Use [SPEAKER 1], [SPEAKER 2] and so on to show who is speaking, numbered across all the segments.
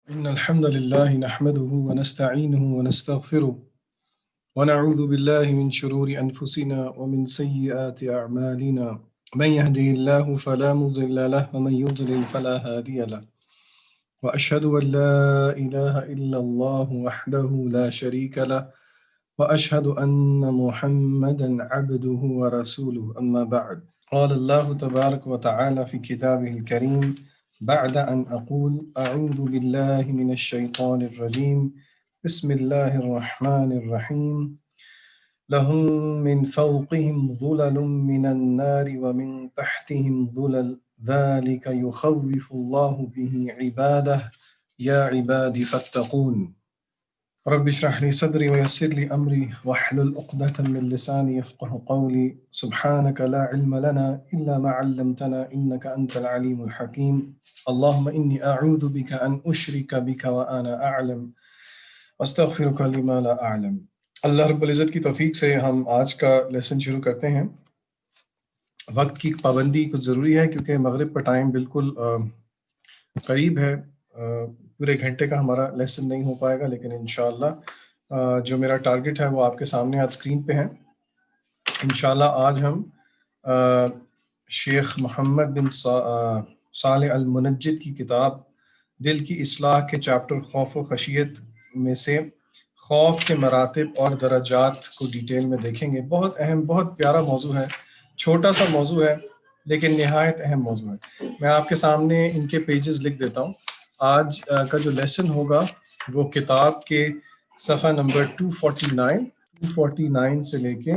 [SPEAKER 1] إن الحمد لله نحمده ونستعينه ونستغفره ونعوذ بالله من شرور أنفسنا ومن سيئات أعمالنا من يهده الله فلا مضل له ومن يضلل فلا هادي له وأشهد أن لا إله إلا الله وحده لا شريك له وأشهد أن محمدا عبده ورسوله أما بعد قال الله تبارك وتعالى في كتابه الكريم بعد أن أقول أعوذ بالله من الشيطان الرجيم بسم الله الرحمن الرحيم لهم من فوقهم ظلل من النار ومن تحتهم ظلل ذلك يخوف الله به عباده يا عبادي فاتقون رب اشرح لي صدري ويسر لي أمري واحلل عقدة من لساني يفقه قولي سبحانك لا علم لنا إلا ما علمتنا إنك أنت العليم الحكيم اللهم إني أعوذ بك أن أشرك بك وأنا أعلم واستغفرك لما لا أعلم۔ اللہ رب العزت کی توفیق سے ہم آج کا لیسن شروع کرتے ہیں۔ وقت کی پابندی کچھ ضروری ہے کیونکہ مغرب کا ٹائم بالکل قریب ہے۔ پورے گھنٹے کا ہمارا لیسن نہیں ہو پائے گا، لیکن انشاءاللہ جو میرا ٹارگٹ ہے وہ آپ کے سامنے آج اسکرین پہ ہے۔ انشاءاللہ آج ہم شیخ محمد بن صالح المنجد کی کتاب دل کی اصلاح کے چیپٹر خوف و خشیت میں سے خوف کے مراتب اور درجات کو ڈیٹیل میں دیکھیں گے۔ بہت اہم، بہت پیارا موضوع ہے، چھوٹا سا موضوع ہے لیکن نہایت اہم موضوع ہے۔ میں آپ کے سامنے ان کے پیجز لکھ دیتا ہوں۔ آج کا جو لیسن ہوگا وہ کتاب کے صفحہ نمبر 249 سے لے کے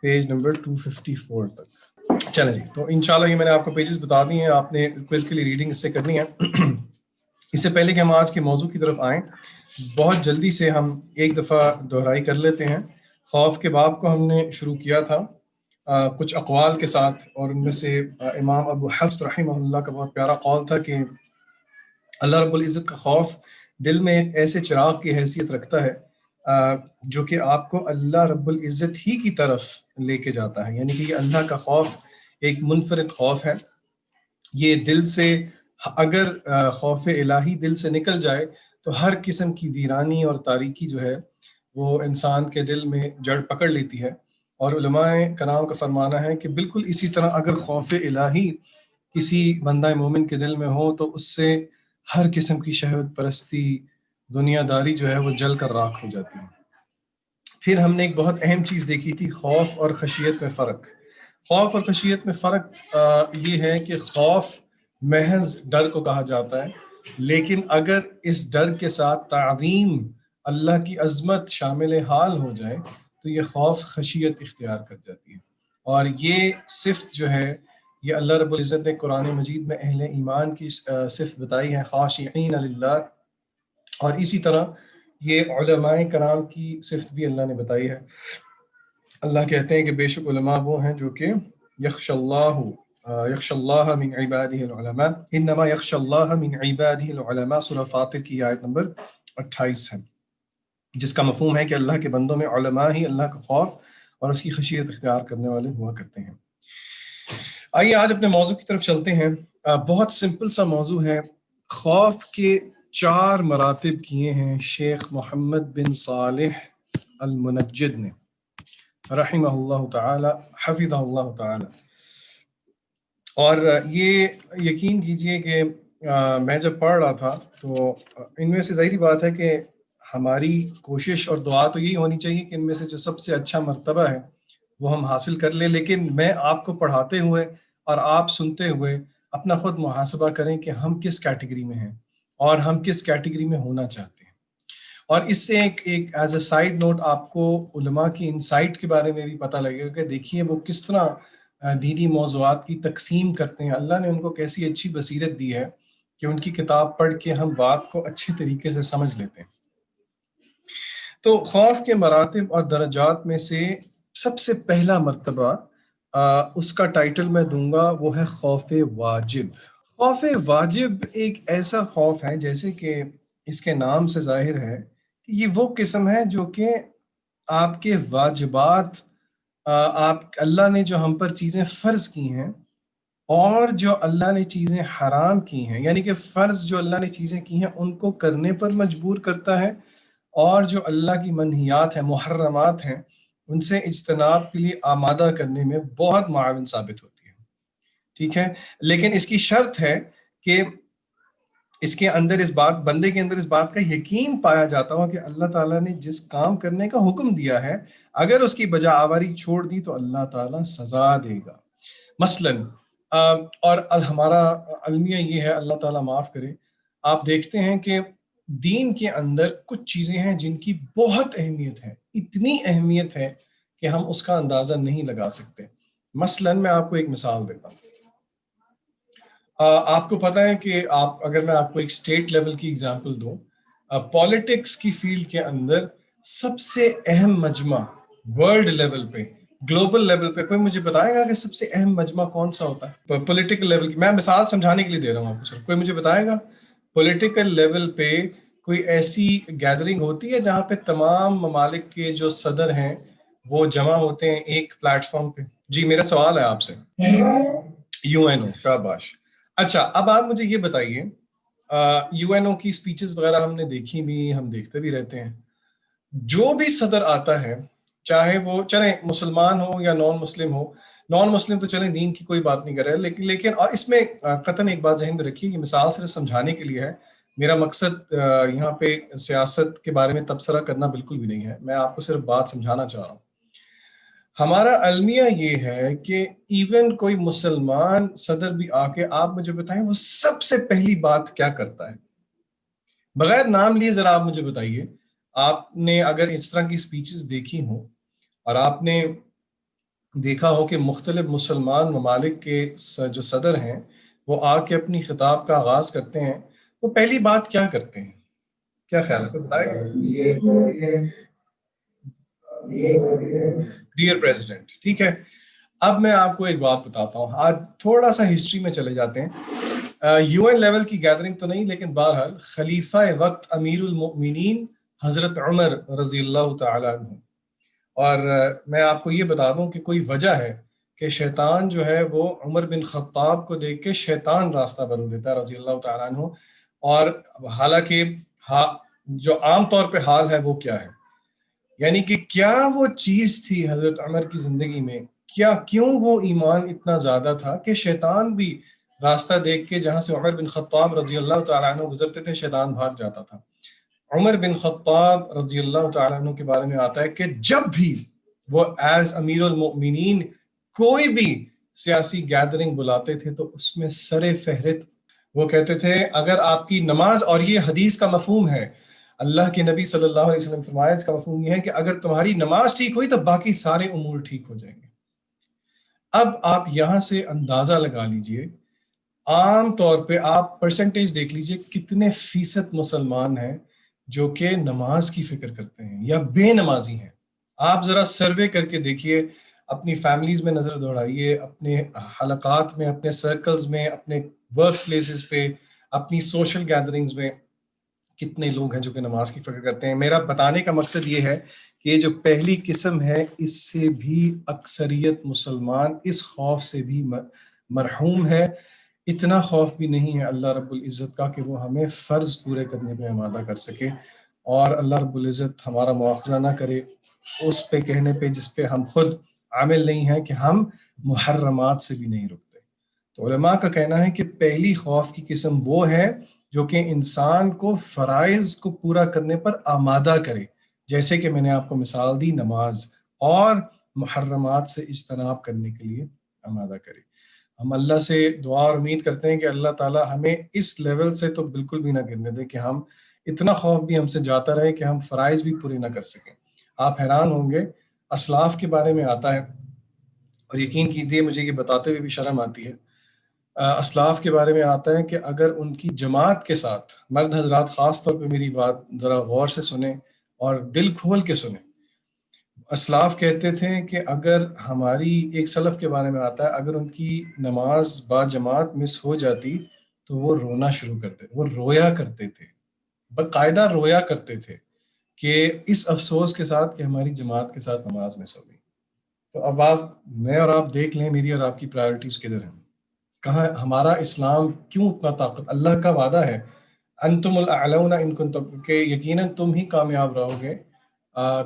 [SPEAKER 1] پیج نمبر 254 تک۔ چلیں جی، تو انشاءاللہ یہ میں نے آپ کو پیجز بتا دی ہیں، آپ نے کوئز کے لیے ریڈنگ اس سے کرنی ہے۔ اس سے پہلے کہ ہم آج کے موضوع کی طرف آئیں، بہت جلدی سے ہم ایک دفعہ دہرائی کر لیتے ہیں۔ خوف کے باب کو ہم نے شروع کیا تھا کچھ اقوال کے ساتھ، اور ان میں سے امام ابو حفص رحمہ اللہ کا بہت پیارا قول تھا کہ اللہ رب العزت کا خوف دل میں ایک ایسے چراغ کی حیثیت رکھتا ہے جو کہ آپ کو اللہ رب العزت ہی کی طرف لے کے جاتا ہے۔ یعنی کہ یہ اللہ کا خوف ایک منفرد خوف ہے۔ یہ دل سے اگر خوف الہی دل سے نکل جائے تو ہر قسم کی ویرانی اور تاریکی جو ہے وہ انسان کے دل میں جڑ پکڑ لیتی ہے۔ اور علماء کرام کا فرمانا ہے کہ بالکل اسی طرح اگر خوف الہی کسی بندہ مومن کے دل میں ہو تو اس سے ہر قسم کی شہوت پرستی، دنیا داری جو ہے وہ جل کر راکھ ہو جاتی ہے۔ پھر ہم نے ایک بہت اہم چیز دیکھی تھی، خوف اور خشیت میں فرق۔ خوف اور خشیت میں فرق یہ ہے کہ خوف محض ڈر کو کہا جاتا ہے، لیکن اگر اس ڈر کے ساتھ تعظیم اللہ کی عظمت شامل حال ہو جائے تو یہ خوف خشیت اختیار کر جاتی ہے۔ اور یہ صفت جو ہے یہ اللہ رب العزت نے قرآن مجید میں اہل ایمان کی صفت بتائی ہے، خاشعین للہ، اور اسی طرح یہ علماء کرام کی صفت بھی اللہ نے بتائی ہے۔ اللہ کہتے ہیں کہ بے شک علماء وہ ہیں جو کہ یخشى اللہ من عباده العلماء، انما یخشى اللہ من عباده العلماء، سورہ فاطر کی آیت نمبر 28 ہے، جس کا مفہوم ہے کہ اللہ کے بندوں میں علماء ہی اللہ کا خوف اور اس کی خشیت اختیار کرنے والے ہوا کرتے ہیں۔ آئیے آج اپنے موضوع کی طرف چلتے ہیں۔ بہت سمپل سا موضوع ہے۔ خوف کے 4 مراتب کیے ہیں شیخ محمد بن صالح المنجد نے رحمہ اللہ تعالی، حفظہ اللہ تعالی۔ اور یہ یقین کیجئے کہ میں جب پڑھ رہا تھا تو ان میں سے ظاہری بات ہے کہ ہماری کوشش اور دعا تو یہی ہونی چاہیے کہ ان میں سے جو سب سے اچھا مرتبہ ہے وہ ہم حاصل کر لیں، لیکن میں آپ کو پڑھاتے ہوئے اور آپ سنتے ہوئے اپنا خود محاسبہ کریں کہ ہم کس کیٹیگری میں ہیں اور ہم کس کیٹیگری میں ہونا چاہتے ہیں۔ اور اس سے ایک ایز اے سائیڈ نوٹ آپ کو علماء کی انسائٹ کے بارے میں بھی پتہ لگے گا کہ دیکھیے وہ کس طرح دینی موضوعات کی تقسیم کرتے ہیں۔ اللہ نے ان کو کیسی اچھی بصیرت دی ہے کہ ان کی کتاب پڑھ کے ہم بات کو اچھے طریقے سے سمجھ لیتے ہیں۔ تو خوف کے مراتب اور درجات میں سے سب سے پہلا مرتبہ اس کا ٹائٹل میں دوں گا، وہ ہے خوف واجب۔ خوف واجب ایک ایسا خوف ہے، جیسے کہ اس کے نام سے ظاہر ہے کہ یہ وہ قسم ہے جو کہ آپ کے واجبات، اللہ نے جو ہم پر چیزیں فرض کی ہیں اور جو اللہ نے چیزیں حرام کی ہیں، یعنی کہ فرض جو اللہ نے چیزیں کی ہیں ان کو کرنے پر مجبور کرتا ہے، اور جو اللہ کی منہیات ہیں، محرمات ہیں، ان سے اجتناب کے لیے آمادہ کرنے میں بہت معاون ثابت ہوتی ہے. ٹھیک ہے، لیکن اس کی شرط ہے کہ اس کے اندر اس بات، بندے کے اندر اس بات کا یقین پایا جاتا ہو کہ اللہ تعالیٰ نے جس کام کرنے کا حکم دیا ہے اگر اس کی بجا آوری چھوڑ دی تو اللہ تعالیٰ سزا دے گا. مثلاً اور ہمارا المیہ یہ ہے، اللہ تعالیٰ معاف کرے، آپ دیکھتے ہیں کہ دین کے اندر کچھ چیزیں ہیں جن کی بہت اہمیت ہے، اتنی اہمیت ہے کہ ہم اس کا اندازہ نہیں لگا سکتے. مثلاً میں آپ کو ایک مثال دیتا ہوں. آپ کو پتہ ہے کہ اگر میں آپ کو ایک اسٹیٹ لیول کی اگزامپل دوں، پالیٹکس کی فیلڈ کے اندر سب سے اہم مجمع ورلڈ لیول پہ، گلوبل لیول پہ، کوئی مجھے بتائے گا کہ سب سے اہم مجمع کون سا ہوتا ہے پولیٹیکل لیول کی؟ میں مثال سمجھانے کے لیے دے رہا ہوں آپ کو، صرف کوئی مجھے بتائے گا پولیٹیکل لیول پہ کوئی ایسی گیدرنگ ہوتی ہے جہاں پہ تمام ممالک کے جو صدر ہیں وہ جمع ہوتے ہیں ایک پلیٹ فارم پہ؟ جی میرا سوال ہے آپ سے. یو این او، شاباش. اچھا اب آپ مجھے یہ بتائیے، یو این او کی سپیچز وغیرہ ہم نے دیکھی بھی، ہم دیکھتے بھی رہتے ہیں، جو بھی صدر آتا ہے چاہے وہ چلیں مسلمان ہو یا نان مسلم ہو، نان مسلم تو چلیں دین کی کوئی بات نہیں کر رہے، لیکن اور اس میں قطعاً ایک بات ذہن میں رکھیے، یہ مثال صرف سمجھانے کے لیے ہے، میرا مقصد یہاں پہ سیاست کے بارے میں تبصرہ کرنا بالکل بھی نہیں ہے، میں آپ کو صرف بات سمجھانا چاہ رہا ہوں. ہمارا المیہ یہ ہے کہ ایون کوئی مسلمان صدر بھی آ کے آپ مجھے بتائیں وہ سب سے پہلی بات کیا کرتا ہے؟ بغیر نام لیے ذرا آپ مجھے بتائیے. آپ نے اگر اس طرح کی سپیچز دیکھی ہوں اور آپ نے دیکھا ہو کہ مختلف مسلمان ممالک کے جو صدر ہیں وہ آ کے اپنی خطاب کا آغاز کرتے ہیں، وہ پہلی بات کیا کرتے ہیں؟ کیا خیال ہے، کوئی بتائے گا؟ Dear president. ٹھیک ہے، اب میں آپ کو ایک بات بتاتا ہوں، آج تھوڑا سا ہسٹری میں چلے جاتے ہیں. یو این لیول کی گیدرنگ تو نہیں، لیکن بہرحال خلیفہ وقت امیر المؤمنین حضرت عمر رضی اللہ تعالیٰ عنہ، اور میں آپ کو یہ بتا دوں کہ کوئی وجہ ہے کہ شیطان جو ہے وہ عمر بن خطاب کو دیکھ کے شیطان راستہ بدل دیتا ہے رضی اللہ تعالیٰ عنہ. اور حالانکہ جو عام طور پہ حال ہے وہ کیا ہے، یعنی کہ کیا وہ چیز تھی حضرت عمر کی زندگی میں، کیوں وہ ایمان اتنا زیادہ تھا کہ شیطان بھی راستہ دیکھ کے جہاں سے عمر بن خطاب رضی اللہ تعالیٰ عنہ گزرتے تھے شیطان بھاگ جاتا تھا. عمر بن خطاب رضی اللہ تعالیٰ عنہ کے بارے میں آتا ہے کہ جب بھی وہ ایز امیر المؤمنین کوئی بھی سیاسی گیدرنگ بلاتے تھے تو اس میں سر فہرست وہ کہتے تھے اگر آپ کی نماز، اور یہ حدیث کا مفہوم ہے، اللہ کے نبی صلی اللہ علیہ وسلم فرمایا اس کا مفہوم یہ ہے کہ اگر تمہاری نماز ٹھیک ہوئی تو باقی سارے امور ٹھیک ہو جائیں گے. اب آپ یہاں سے اندازہ لگا لیجئے، عام طور پہ آپ پرسنٹیج دیکھ لیجئے کتنے فیصد مسلمان ہیں جو کہ نماز کی فکر کرتے ہیں یا بے نمازی ہیں. آپ ذرا سروے کر کے دیکھیے، اپنی فیملیز میں نظر دوڑائیے، اپنے حلقات میں، اپنے سرکلز میں، اپنے ورک پلیسز پہ، اپنی سوشل گیدرنگز میں کتنے لوگ ہیں جو کہ نماز کی فکر کرتے ہیں. میرا بتانے کا مقصد یہ ہے کہ یہ جو پہلی قسم ہے اس سے بھی اکثریت مسلمان اس خوف سے بھی مرحوم ہے. اتنا خوف بھی نہیں ہے اللہ رب العزت کا کہ وہ ہمیں فرض پورے کرنے پہ آمادہ کر سکے، اور اللہ رب العزت ہمارا مواخذہ نہ کرے اس پہ کہنے پہ جس پہ ہم خود عامل نہیں ہیں کہ ہم محرمات سے بھی نہیں رکتے. تو علماء کا کہنا ہے کہ پہلی خوف کی قسم وہ ہے جو کہ انسان کو فرائض کو پورا کرنے پر آمادہ کرے، جیسے کہ میں نے آپ کو مثال دی نماز، اور محرمات سے اجتناب کرنے کے لیے آمادہ کرے. ہم اللہ سے دعا اور امید کرتے ہیں کہ اللہ تعالیٰ ہمیں اس لیول سے تو بالکل بھی نہ گرنے دے کہ ہم اتنا خوف بھی ہم سے جاتا رہے کہ ہم فرائض بھی پورے نہ کر سکیں. آپ حیران ہوں گے، اسلاف کے بارے میں آتا ہے، اور یقین کیجیے مجھے یہ بتاتے ہوئے بھی شرم آتی ہے، اسلاف کے بارے میں آتا ہے کہ اگر ان کی جماعت کے ساتھ، مرد حضرات خاص طور پہ میری بات ذرا غور سے سنیں اور دل کھول کے سنیں، اسلاف کہتے تھے کہ اگر ہماری، ایک سلف کے بارے میں آتا ہے، اگر ان کی نماز با جماعت مس ہو جاتی تو وہ رونا شروع کرتے، وہ رویا کرتے تھے، باقاعدہ رویا کرتے تھے کہ اس افسوس کے ساتھ کہ ہماری جماعت کے ساتھ نماز مس ہو گئی. تو اب میں اور آپ دیکھ لیں میری اور آپ کی پرائرٹیز کدھر ہیں. کہا ہمارا اسلام کیوں اتنا طاقت، اللہ کا وعدہ ہے انتم الاعلون ان کنتم، کہ یقیناً تم ہی کامیاب رہو گے،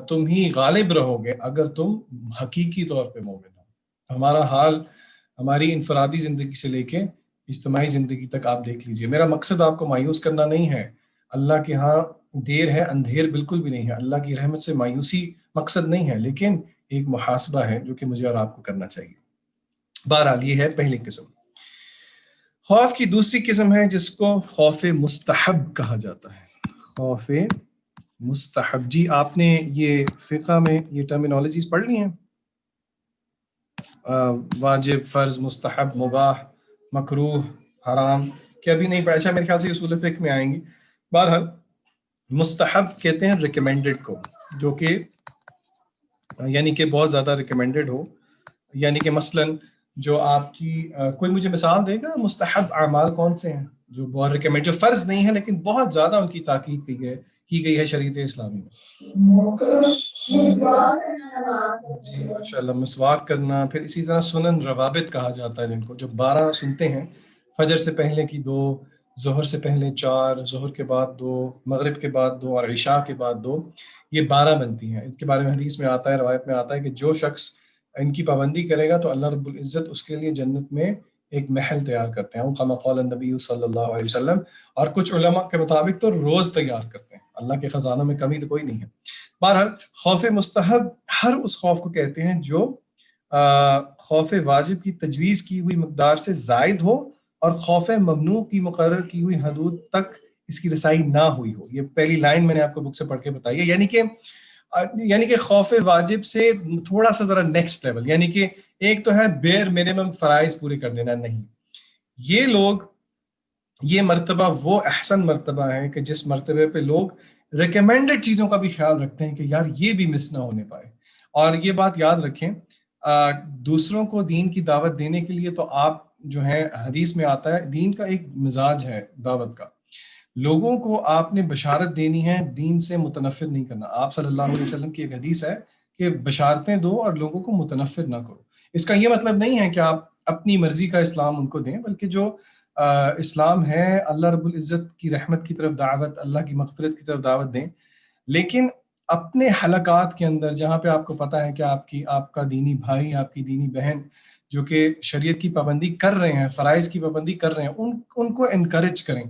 [SPEAKER 1] تم ہی غالب رہو گے اگر تم حقیقی طور پہ مومن ہو۔ ہمارا حال ہماری انفرادی زندگی سے لے کے اجتماعی زندگی تک آپ دیکھ لیجئے۔ میرا مقصد آپ کو مایوس کرنا نہیں ہے، اللہ کے ہاں دیر ہے اندھیر بالکل بھی نہیں ہے، اللہ کی رحمت سے مایوسی مقصد نہیں ہے، لیکن ایک محاسبہ ہے جو کہ مجھے اور آپ کو کرنا چاہیے۔ بہرحال یہ ہے پہلی قسم۔ خوف کی دوسری قسم ہے جس کو خوف مستحب کہا جاتا ہے۔ خوف مستحب، جی آپ نے یہ فقہ میں یہ ٹرمینالوجیز پڑھ لی ہیں، واجب، فرض، مستحب، مباح، مکروہ، حرام، کہ ابھی نہیں پڑھا؟ اچھا میرے خیال سے اصول فقہ میں آئیں گی۔ بہرحال مستحب کہتے ہیں ریکمینڈڈ کو، جو کہ یعنی کہ بہت زیادہ ریکمینڈڈ ہو، یعنی کہ مثلاً جو آپ کی کوئی مجھے مثال دے گا مستحب اعمال کون سے ہیں جو بہت ریکمینڈ، جو فرض نہیں ہے لیکن بہت زیادہ ان کی تاکید کی گئی ہے شریعت اسلامی میں؟ جی ماشاء اللہ، مسواک کرنا، پھر اسی طرح سنن روابط کہا جاتا ہے جن کو، جو 12 سنتے ہیں، فجر سے پہلے کی 2، ظہر سے پہلے 4، ظہر کے بعد 2، مغرب کے بعد 2 اور عشاء کے بعد 2، یہ 12 بنتی ہیں۔ ان کے بارے میں حدیث میں آتا ہے، روایت میں آتا ہے کہ جو شخص ان کی پابندی کرے گا تو اللہ رب العزت اس کے لیے جنت میں ایک محل تیار کرتے ہیں، کما قال النبی صلی اللہ علیہ وسلم، اور کچھ علماء کے مطابق تو روز تیار کرتے ہیں۔ اللہ کے خزانوں میں کمی تو کوئی نہیں ہے۔ بہرحال خوف مستحب ہر اس خوف کو کہتے ہیں جو خوف واجب کی تجویز کی ہوئی مقدار سے زائد ہو اور خوف ممنوع کی مقرر کی ہوئی حدود تک اس کی رسائی نہ ہوئی ہو۔ یہ پہلی لائن میں نے آپ کو بک سے پڑھ کے بتائی ہے، یعنی کہ خوف واجب سے تھوڑا سا ذرا نیکسٹ لیول، یعنی کہ ایک تو ہے بیر منیمم فرائض پورے کر دینا، نہیں، یہ لوگ، یہ مرتبہ وہ احسن مرتبہ ہے کہ جس مرتبے پہ لوگ ریکمینڈڈ چیزوں کا بھی خیال رکھتے ہیں کہ یار یہ بھی مس نہ ہونے پائے۔ اور یہ بات یاد رکھیں، دوسروں کو دین کی دعوت دینے کے لیے تو آپ جو ہے، حدیث میں آتا ہے دین کا ایک مزاج ہے دعوت کا، لوگوں کو آپ نے بشارت دینی ہے، دین سے متنفر نہیں کرنا۔ آپ صلی اللہ علیہ وسلم کی ایک حدیث ہے کہ بشارتیں دو اور لوگوں کو متنفر نہ کرو۔ اس کا یہ مطلب نہیں ہے کہ آپ اپنی مرضی کا اسلام ان کو دیں، بلکہ جو اسلام ہے اللہ رب العزت کی رحمت کی طرف دعوت، اللہ کی مغفرت کی طرف دعوت دیں، لیکن اپنے حلقات کے اندر جہاں پہ آپ کو پتہ ہے کہ آپ کا دینی بھائی، آپ کی دینی بہن جو کہ شریعت کی پابندی کر رہے ہیں، فرائض کی پابندی کر رہے ہیں، ان کو انکریج کریں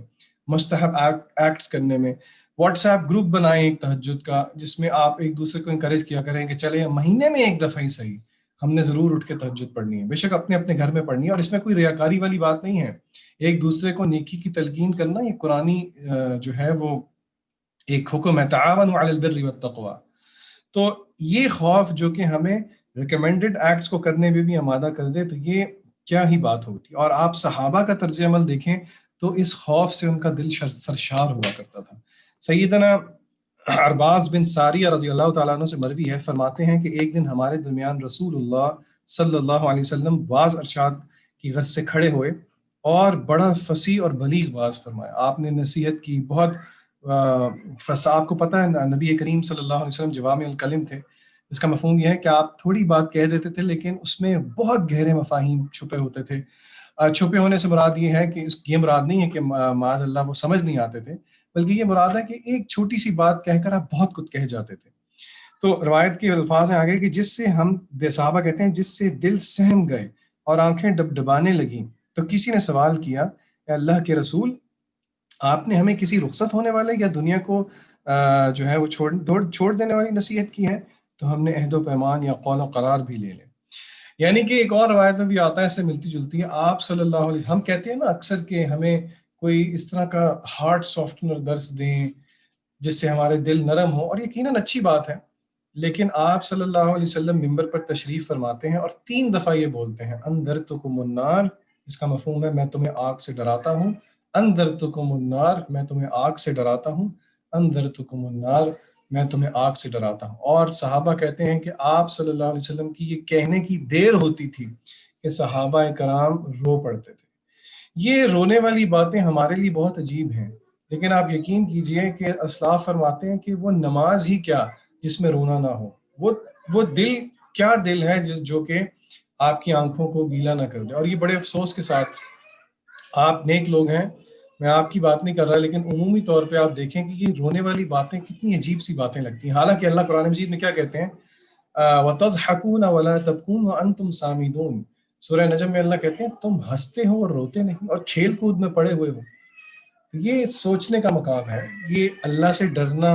[SPEAKER 1] مستحب ایکٹس کرنے میں۔ واٹس ایپ گروپ بنائیں ایک تہجد کا، جس میں آپ ایک دوسرے کو انکریج کیا کریں کہ چلے مہینے میں ایک دفعہ ہی صحیح ہم نے ضرور اٹھ کے تہجد پڑھنی ہے، بے شک اپنے اپنے گھر میں پڑھنی ہے، اور اس میں کوئی ریاکاری والی بات نہیں ہے۔ ایک دوسرے کو نیکی کی تلقین کرنا یہ قرآنی جو ہے وہ ایک حکم ہے، تعاونوا علی البر والتقوی۔ تو یہ خوف جو کہ ہمیں ریکمینڈڈ ایکٹس کو کرنے میں بھی آمادہ کر دے، تو یہ کیا ہی بات ہوتی۔ اور آپ صحابہ کا طرز عمل دیکھیں تو اس خوف سے ان کا دل سرشار ہوا کرتا تھا۔ سیدنا ارباز بن ساریہ رضی اللہ تعالیٰ عنہ سے مروی ہے، فرماتے ہیں کہ ایک دن ہمارے درمیان رسول اللہ صلی اللہ علیہ وسلم بعض ارشاد کی غرض سے کھڑے ہوئے اور بڑا فصیح اور بلیغ باز فرمایا۔ آپ نے نصیحت کی، بہت آپ کو پتہ ہے نبی کریم صلی اللہ علیہ وسلم جوامع الکلم تھے، اس کا مفہوم یہ ہے کہ آپ تھوڑی بات کہہ دیتے تھے لیکن اس میں بہت گہرے مفاہیم چھپے ہوتے تھے۔ چھپے ہونے سے مراد یہ ہے کہ یہ مراد نہیں ہے کہ معاذ اللہ وہ سمجھ نہیں آتے تھے، بلکہ یہ مراد ہے کہ ایک چھوٹی سی بات کہہ کر آپ بہت کچھ کہہ جاتے تھے۔ تو روایت کے الفاظ ہیں آگے کہ جس سے ہم صحابہ کہتے ہیں جس سے دل سہم گئے اور آنکھیں ڈبڈبانے لگیں، تو کسی نے سوال کیا، اے اللہ کے رسول، آپ نے ہمیں کسی رخصت ہونے والے یا دنیا کو جو ہے وہ چھوڑ دینے والی نصیحت کی ہے؟ تو ہم نے عہد و پیمان یا قول و قرار بھی لے لیں۔ یعنی کہ ایک اور روایت میں بھی آتا ہے، اس سے ملتی جلتی ہے، آپ صلی اللہ علیہ وسلم، ہم کہتے ہیں نا اکثر کہ ہمیں کوئی اس طرح کا ہارٹ سافٹنر درس دیں جس سے ہمارے دل نرم ہو، اور یقیناً اچھی بات ہے، لیکن آپ صلی اللہ علیہ وسلم ممبر پر تشریف فرماتے ہیں اور 3 دفعہ یہ بولتے ہیں، انذرتکم النار، اس کا مفہوم ہے میں تمہیں آگ سے ڈراتا ہوں، انذرتکم النار، میں تمہیں آگ سے ڈراتا ہوں، انذرتکم النار، میں تمہیں آگ سے ڈراتا ہوں۔ اور صحابہ کہتے ہیں کہ آپ صلی اللہ علیہ وسلم کی یہ کہنے کی دیر ہوتی تھی کہ صحابہ کرام رو پڑتے تھے۔ یہ رونے والی باتیں ہمارے لیے بہت عجیب ہیں، لیکن آپ یقین کیجئے کہ اسلاف فرماتے ہیں کہ وہ نماز ہی کیا جس میں رونا نہ ہو، وہ دل کیا دل ہے جو کہ آپ کی آنکھوں کو گیلا نہ کر دے۔ اور یہ بڑے افسوس کے ساتھ آپ نیک لوگ ہیں، میں آپ کی بات نہیں کر رہا، لیکن عمومی طور پہ آپ دیکھیں کہ یہ رونے والی باتیں کتنی عجیب سی باتیں لگتی ہیں. حالانکہ اللہ قرآن مجید میں کیا کہتے ہیں؟ وَتَضْحَكُونَ وَلَا تَبْكُونَ وَأَنْتُمْ سَامِدُونَ. سورہ نجم میں اللہ کہتے ہیں تم ہنستے ہو اور روتے نہیں اور کھیل کود میں پڑے ہوئے ہو. یہ سوچنے کا مقام ہے. یہ اللہ سے ڈرنا،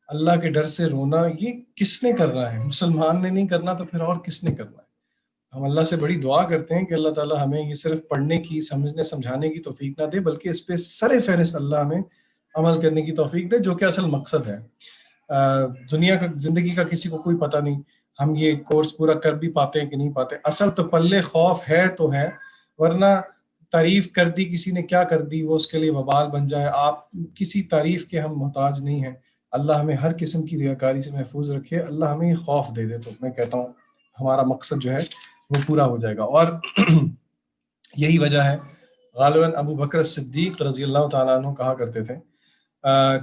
[SPEAKER 1] اللہ کے ڈر سے رونا، یہ کس نے کر رہا ہے؟ مسلمان نے نہیں کرنا تو پھر اور کس نے کرنا ہے؟ ہم اللہ سے بڑی دعا کرتے ہیں کہ اللہ تعالیٰ ہمیں یہ صرف پڑھنے کی، سمجھنے سمجھانے کی توفیق نہ دے، بلکہ اس پہ سر فہرست اللہ ہمیں عمل کرنے کی توفیق دے، جو کہ اصل مقصد ہے. دنیا کا، زندگی کا کسی کو کوئی پتہ نہیں ہم یہ کورس پورا کر بھی پاتے ہیں کہ نہیں پاتے. اصل تو پلے خوف ہے تو ہے، ورنہ تعریف کر دی کسی نے کیا کر دی وہ اس کے لیے وبال بن جائے. آپ کسی تعریف کے ہم محتاج نہیں ہیں. اللہ ہمیں ہر قسم کی ریاکاری سے محفوظ رکھے، اللہ ہمیں یہ خوف دے دے، تو میں کہتا ہوں ہمارا مقصد جو ہے وہ پورا ہو جائے گا. اور یہی وجہ ہے غالباً ابو بکر صدیق رضی اللہ تعالیٰ عنہ کہا کرتے تھے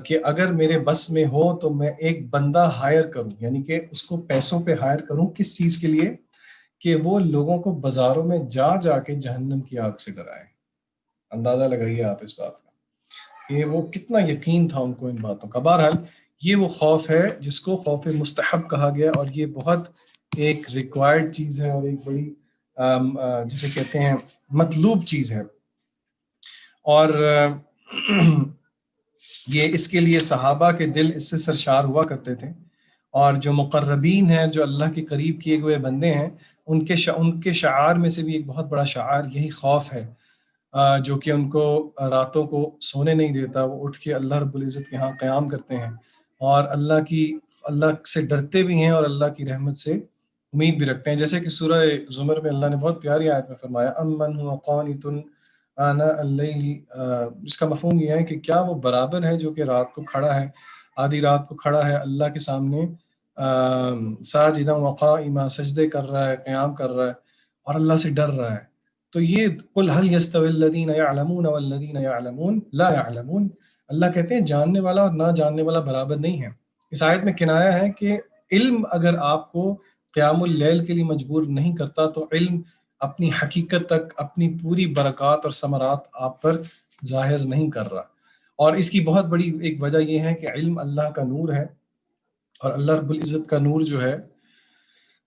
[SPEAKER 1] کہ اگر میرے بس میں ہو تو میں ایک بندہ ہائر کروں، یعنی کہ اس کو پیسوں پہ ہائر کروں. کس چیز کے لیے؟ کہ وہ لوگوں کو بازاروں میں جا جا کے جہنم کی آگ سے ڈرائے. اندازہ لگائیے آپ اس بات کا کہ وہ کتنا یقین تھا ان کو ان باتوں کا. بہرحال یہ وہ خوف ہے جس کو خوف مستحب کہا گیا، اور یہ بہت ایک ریکوائرڈ چیز ہے اور ایک بڑی جسے کہتے ہیں مطلوب چیز ہے. اور یہ اس کے لیے صحابہ کے دل اس سے سرشار ہوا کرتے تھے، اور جو مقربین ہیں، جو اللہ کے قریب کیے ہوئے بندے ہیں، ان کے شعار میں سے بھی ایک بہت بڑا شعار یہی خوف ہے، جو کہ ان کو راتوں کو سونے نہیں دیتا. وہ اٹھ کے اللہ رب العزت کے ہاں قیام کرتے ہیں اور اللہ سے ڈرتے بھی ہیں اور اللہ کی رحمت سے امید بھی رکھتے ہیں. جیسے کہ سورہ زمر میں اللہ نے بہت پیاری آیت میں فرمایا امن هو قانت آناء اللیل، جس کا مفہوم یہ ہے کہ کیا وہ برابر ہے جو کہ رات کو کھڑا ہے، آدھی رات کو کھڑا ہے اللہ کے سامنے ساجدا وقائما، سجدے کر رہا ہے، قیام کر رہا ہے اور اللہ سے ڈر رہا ہے. تو یہ قل هل يستوي الذين يعلمون والذين يعلمون لا يعلمون، اللہ کہتے ہیں جاننے والا اور نہ جاننے والا برابر نہیں ہے. اس آیت میں کنایا ہے کہ علم اگر آپ کو قیام اللیل کے لیے مجبور نہیں کرتا تو علم اپنی حقیقت تک، اپنی پوری برکات اور ثمرات آپ پر ظاہر نہیں کر رہا. اور اس کی بہت بڑی ایک وجہ یہ ہے کہ علم اللہ کا نور ہے، اور اللہ رب العزت کا نور جو ہے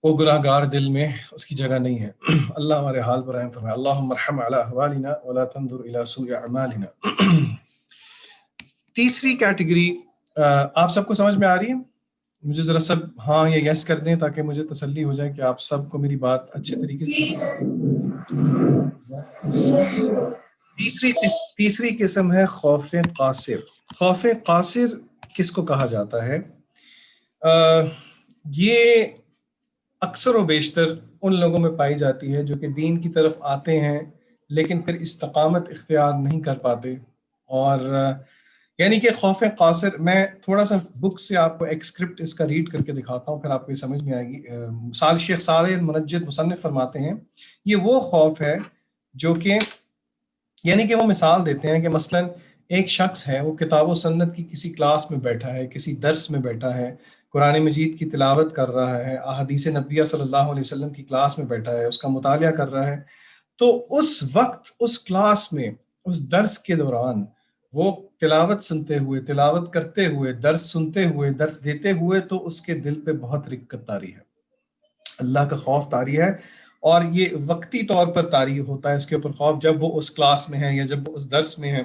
[SPEAKER 1] وہ گناہ گار دل میں اس کی جگہ نہیں ہے. اللہ ہمارے حال پر رحم فرمائے. اللہم ارحم علی احوالنا ولا تنظر الی سوء اعمالنا. تیسری کیٹیگری آپ سب کو سمجھ میں آ رہی ہے؟ مجھے ذرا سب ہاں یا یس کر دیں تاکہ مجھے تسلی ہو جائے کہ آپ سب کو میری بات اچھے طریقے سے. تیسری قسم ہے خوف قاصر. خوف قاصر کس کو کہا جاتا ہے؟ یہ اکثر و بیشتر ان لوگوں میں پائی جاتی ہے جو کہ دین کی طرف آتے ہیں لیکن پھر استقامت اختیار نہیں کر پاتے. اور یعنی کہ خوف قاصر، میں تھوڑا سا بک سے آپ کو ایکسکرپٹ اس کا ریڈ کر کے دکھاتا ہوں، پھر آپ کو یہ سمجھ میں آئے گی. شیخ صالح المنجد مصنف فرماتے ہیں یہ وہ خوف ہے جو کہ، یعنی کہ وہ مثال دیتے ہیں کہ مثلا ایک شخص ہے، وہ کتاب و سنت کی کسی کلاس میں بیٹھا ہے، کسی درس میں بیٹھا ہے، قرآن مجید کی تلاوت کر رہا ہے، احادیث نبویہ صلی اللہ علیہ وسلم کی کلاس میں بیٹھا ہے، اس کا مطالعہ کر رہا ہے. تو اس وقت اس کلاس میں، اس درس کے دوران وہ تلاوت سنتے ہوئے، تلاوت کرتے ہوئے، درس سنتے ہوئے، درس دیتے ہوئے، تو اس کے دل پہ بہت رقت طاری ہے، اللہ کا خوف طاری ہے. اور یہ وقتی طور پر طاری ہوتا ہے اس کے اوپر خوف جب وہ اس کلاس میں ہے یا جب وہ اس درس میں ہے،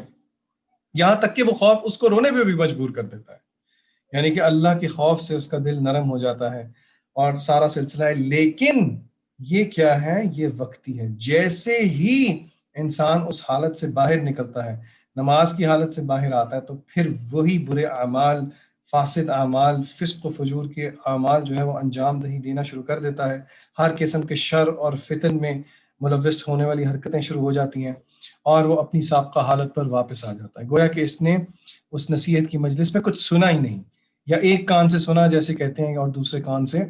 [SPEAKER 1] یہاں تک کہ وہ خوف اس کو رونے پہ بھی مجبور کر دیتا ہے. یعنی کہ اللہ کے خوف سے اس کا دل نرم ہو جاتا ہے اور سارا سلسلہ ہے. لیکن یہ کیا ہے؟ یہ وقتی ہے. جیسے ہی انسان اس حالت سے باہر نکلتا ہے، نماز کی حالت سے باہر آتا ہے، تو پھر وہی برے اعمال، فاسد اعمال، فسق و فجور کے اعمال جو ہے وہ انجام دہی دینا شروع کر دیتا ہے. ہر قسم کے شر اور فتن میں ملوث ہونے والی حرکتیں شروع ہو جاتی ہیں اور وہ اپنی سابقہ حالت پر واپس آ جاتا ہے، گویا کہ اس نے اس نصیحت کی مجلس میں کچھ سنا ہی نہیں، یا ایک کان سے سنا جیسے کہتے ہیں اور دوسرے کان سے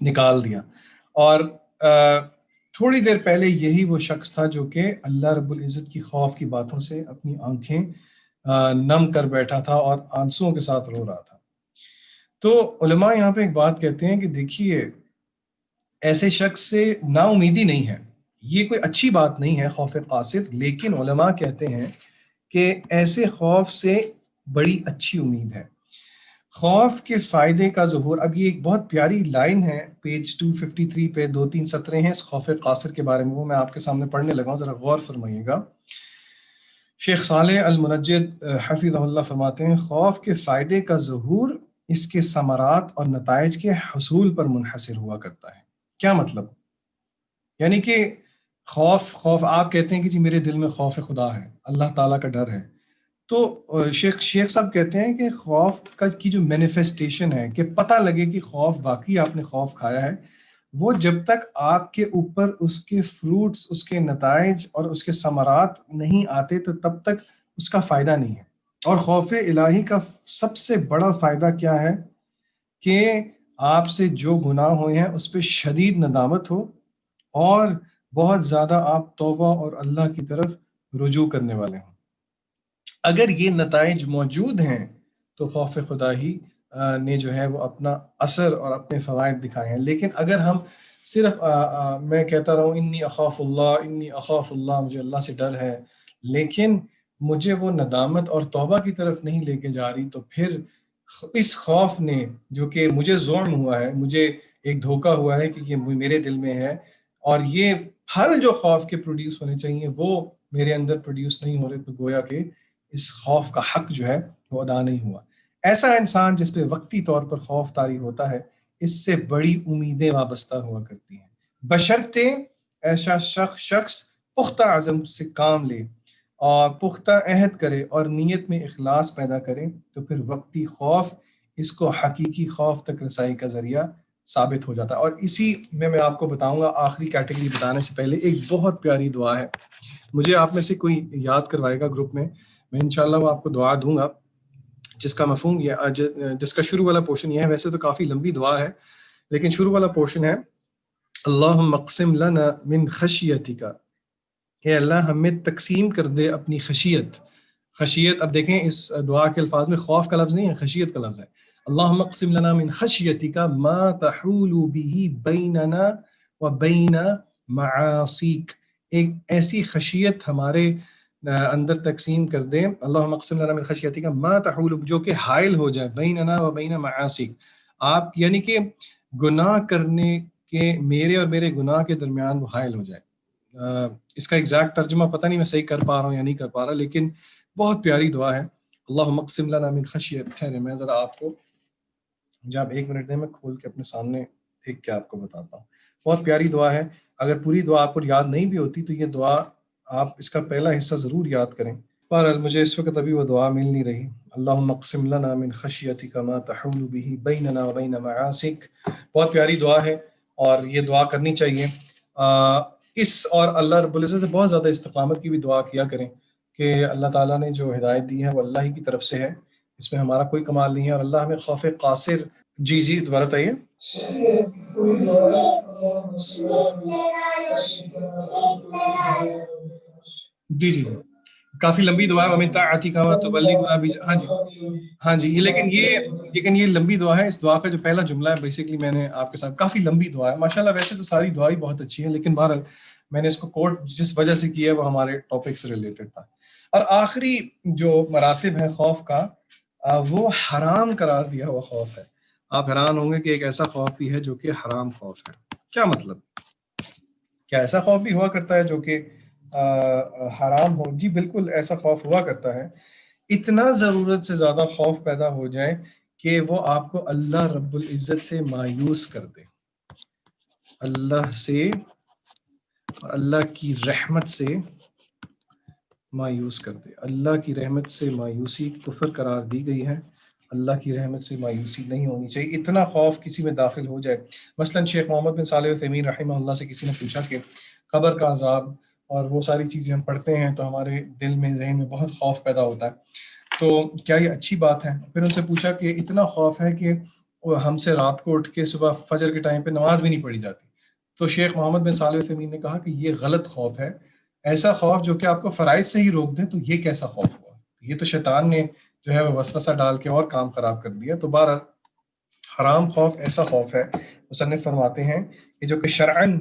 [SPEAKER 1] نکال دیا. اور تھوڑی دیر پہلے یہی وہ شخص تھا جو کہ اللہ رب العزت کی خوف کی باتوں سے اپنی آنکھیں نم کر بیٹھا تھا اور آنسوؤں کے ساتھ رو رہا تھا. تو علماء یہاں پہ ایک بات کہتے ہیں کہ دیکھیے ایسے شخص سے نا امیدی نہیں ہے، یہ کوئی اچھی بات نہیں ہے خوف قاصر، لیکن علماء کہتے ہیں کہ ایسے خوف سے بڑی اچھی امید ہے۔ خوف کے فائدے کا ظہور، اب یہ ایک بہت پیاری لائن ہے پیج 253 پہ، 2-3 سطریں ہیں اس خوف قاصر کے بارے میں، وہ میں آپ کے سامنے پڑھنے لگا ہوں، ذرا غور فرمائیے گا۔ شیخ صالح المنجد حفظہ اللہ فرماتے ہیں خوف کے فائدے کا ظہور اس کے ثمرات اور نتائج کے حصول پر منحصر ہوا کرتا ہے۔ کیا مطلب؟ یعنی کہ خوف آپ کہتے ہیں کہ جی میرے دل میں خوف خدا ہے، اللہ تعالیٰ کا ڈر ہے، تو شیخ صاحب کہتے ہیں کہ خوف کی جو مینیفیسٹیشن ہے، کہ پتہ لگے کہ خوف واقعی آپ نے خوف کھایا ہے، وہ جب تک آپ کے اوپر اس کے فروٹس، اس کے نتائج اور اس کے ثمرات نہیں آتے تو تب تک اس کا فائدہ نہیں ہے۔ اور خوف الہی کا سب سے بڑا فائدہ کیا ہے کہ آپ سے جو گناہ ہوئے ہیں اس پہ شدید ندامت ہو، اور بہت زیادہ آپ توبہ اور اللہ کی طرف رجوع کرنے والے ہوں۔ اگر یہ نتائج موجود ہیں تو خوف خدا ہی نے جو ہے وہ اپنا اثر اور اپنے فوائد دکھائے ہیں۔ لیکن اگر ہم صرف میں کہتا رہوں انی اخاف اللہ، مجھے اللہ سے ڈر ہے، لیکن مجھے وہ ندامت اور توبہ کی طرف نہیں لے کے جا رہی، تو پھر اس خوف نے، جو کہ مجھے ظلم ہوا ہے، مجھے ایک دھوکہ ہوا ہے کہ یہ میرے دل میں ہے، اور یہ پھل جو خوف کے پروڈیوس ہونے چاہیے وہ میرے اندر پروڈیوس نہیں ہو رہے، تو گویا کہ اس خوف کا حق جو ہے وہ ادا نہیں ہوا۔ ایسا انسان جس پہ وقتی طور پر خوف طاری ہوتا ہے، اس سے بڑی امیدیں وابستہ ہوا کرتی ہیں، بشرطے ایسا شخص پختہ عزم سے کام لے اور پختہ عہد کرے اور نیت میں اخلاص پیدا کرے، تو پھر وقتی خوف اس کو حقیقی خوف تک رسائی کا ذریعہ ثابت ہو جاتا ہے۔ اور اسی میں آپ کو بتاؤں گا، آخری کیٹیگری بتانے سے پہلے ایک بہت پیاری دعا ہے، مجھے آپ میں سے کوئی یاد کروائے گا گروپ میں انشاءاللہ وہ آپ کو دعا دوں گا، جس کا مفہوم جس کا شروع والا پورشن یہ ہے، ویسے تو کافی لمبی دعا ہے لیکن شروع والا پورشن ہے، اللہم اقسم لنا من خشیتک، اے اللہ ہمیں تقسیم کر دے اپنی خشیت، اب دیکھیں اس دعا کے الفاظ میں خوف کا لفظ نہیں ہے، خشیت کا لفظ ہے۔ اللہم اقسم لنا من خشیتک ما تحول به بیننا وبین معاصیک، ایک ایسی خشیت ہمارے اندر تقسیم کر دیں، اللہم اقسم لنا من خشیتک ما تحول، جو کہ حائل ہو جائے، بیننا وبین معاصیک، آپ یعنی کہ گناہ کرنے کے، میرے اور میرے گناہ کے درمیان وہ حائل ہو جائے۔ اس کا ایگزیکٹ ترجمہ پتہ نہیں میں صحیح کر پا رہا ہوں یا نہیں کر پا رہا، لیکن بہت پیاری دعا ہے۔ اللہم اقسم لنا من خشیت، ٹھہرے میں ذرا آپ کو جب 1 منٹ دیں میں کھول کے اپنے سامنے دیکھ کے آپ کو بتاتا ہوں۔ بہت پیاری دعا ہے، اگر پوری دعا آپ کو یاد نہیں بھی ہوتی تو یہ دعا آپ اس کا پہلا حصہ ضرور یاد کریں۔ پر مجھے اس وقت ابھی وہ دعا مل نہیں رہی۔ اللہم اقسم لنا من خشیتک ما تحول به بیننا وبین معاصیک، بہت پیاری دعا ہے اور یہ دعا کرنی چاہیے۔ اس اور اللہ رب العزت سے بہت زیادہ استقامت کی بھی دعا کیا کریں کہ اللہ تعالیٰ نے جو ہدایت دی ہے وہ اللہ ہی کی طرف سے ہے، اس میں ہمارا کوئی کمال نہیں ہے، اور اللہ ہمیں خوف قاصر، جی دوبارہ بتائیے۔ جی کافی لمبی دعا ہے، وَمِن طاعتک ما تبلغنا بہ، ہاں جی لیکن یہ لمبی دعا ہے۔ اس دعا کا جو پہلا جملہ ہے بیسیکلی میں نے آپ کے ساتھ، کافی لمبی دعا ہے ماشاءاللہ، ویسے تو ساری دعائیں بہت اچھی ہیں، لیکن بہرحال میں نے اس کو کوٹ جس وجہ سے کیا ہے وہ ہمارے ٹاپک سے ریلیٹڈ تھا۔ اور آخری جو مراتب ہے خوف کا، وہ حرام قرار دیا ہوا خوف ہے۔ آپ حیران ہوں گے کہ ایک ایسا خوف بھی ہے جو کہ حرام خوف ہے۔ کیا مطلب؟ کیا ایسا خوف بھی ہوا کرتا ہے جو کہ حرام ہو؟ جی بالکل ایسا خوف ہوا کرتا ہے، اتنا ضرورت سے زیادہ خوف پیدا ہو جائے کہ وہ آپ کو اللہ رب العزت سے مایوس کر دے، اللہ سے، اللہ کی رحمت سے مایوس کر دے۔ اللہ کی رحمت سے مایوسی کفر قرار دی گئی ہے، اللہ کی رحمت سے مایوسی نہیں ہونی چاہیے۔ اتنا خوف کسی میں داخل ہو جائے، مثلا شیخ محمد بن صالح العثیمین رحمہ اللہ سے کسی نے پوچھا کہ قبر کا عذاب اور وہ ساری چیزیں ہم پڑھتے ہیں تو ہمارے دل میں، ذہن میں بہت خوف پیدا ہوتا ہے، تو کیا یہ اچھی بات ہے؟ پھر ان سے پوچھا کہ اتنا خوف ہے کہ ہم سے رات کو اٹھ کے صبح فجر کے ٹائم پہ نماز بھی نہیں پڑھی جاتی، تو شیخ محمد بن صالح العثیمین نے کہا کہ یہ غلط خوف ہے، ایسا خوف جو کہ آپ کو فرائض سے ہی روک دے تو یہ کیسا خوف ہوا؟ یہ تو شیطان نے جو ہے وہ وسوسہ ڈال کے اور کام خراب کر دیا۔ تو حرام خوف ایسا خوف ہے، مصنف فرماتے ہیں کہ جو کہ شرعاً